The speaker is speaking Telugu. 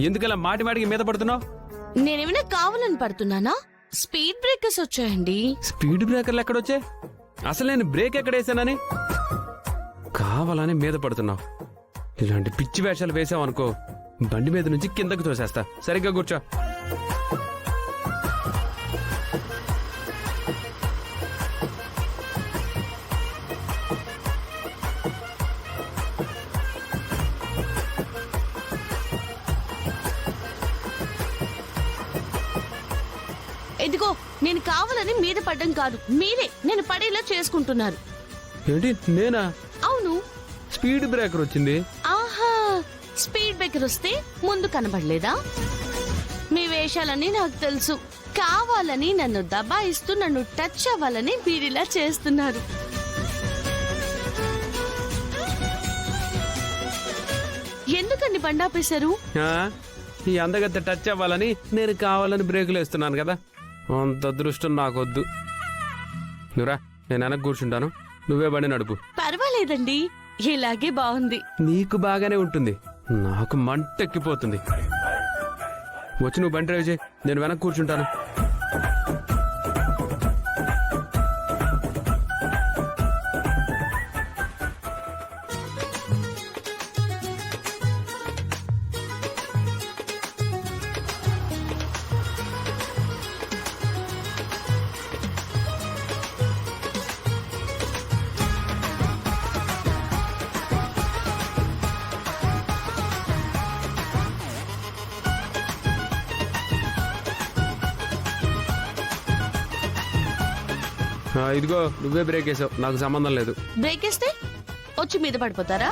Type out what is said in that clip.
ఎందుకలా మాటి మాటికి మీద పడుతున్నావు? నేనేమైనా కావాలని పడుతున్నానా? స్పీడ్ బ్రేకర్స్ వచ్చాయండి. స్పీడ్ బ్రేకర్లు ఎక్కడొచ్చాయి? అసలు నేను బ్రేక్ ఎక్కడేసానని కావాలని మీద పడుతున్నావు. ఇలాంటి పిచ్చి వేషాలు వేసావనుకో బండి మీద నుంచి కిందకు తోసేస్తా. సరిగ్గా కూర్చో. ఇదిగో, నేను కావాలని మీద పడ్డం కాదు, మీరే నేను పడేలా చేసుకుంటున్నారు. ఏంటి నేనా? అవును. స్పీడ్ బ్రేకర్ వచ్చింది. ఆహా, స్పీడ్ బ్రేకర్ వస్తే ముందు కనబడలేదా? మీ వేషాలని నాకు తెలుసు. కావాలని నన్ను దబాయిస్తూ నన్ను టచ్ అవ్వాలని మీరిలా చేస్తున్నారు. ఎందుకండి బండాపేశారు? ఈ అందగత్త టచ్ అవ్వాలని నేను కావాలని బ్రేకులు వేస్తున్నాను కదా. అంత అదృష్టం నాకొద్దు. నువ్వురా, నేను వెనక్కి కూర్చుంటాను, నువ్వే బండి నడుపు. పర్వాలేదండి, ఇలాగే బాగుంది. నీకు బాగానే ఉంటుంది, నాకు మంటెక్కిపోతుంది. వచ్చి నువ్వు బండి డ్రైవ్ చేయి, నేను వెనక్కి కూర్చుంటాను. ఇదిగో, నువ్వే బ్రేక్ వేసావు, నాకు సంబంధం లేదు. బ్రేక్ వేస్తే వచ్చి మీద పడిపోతారా?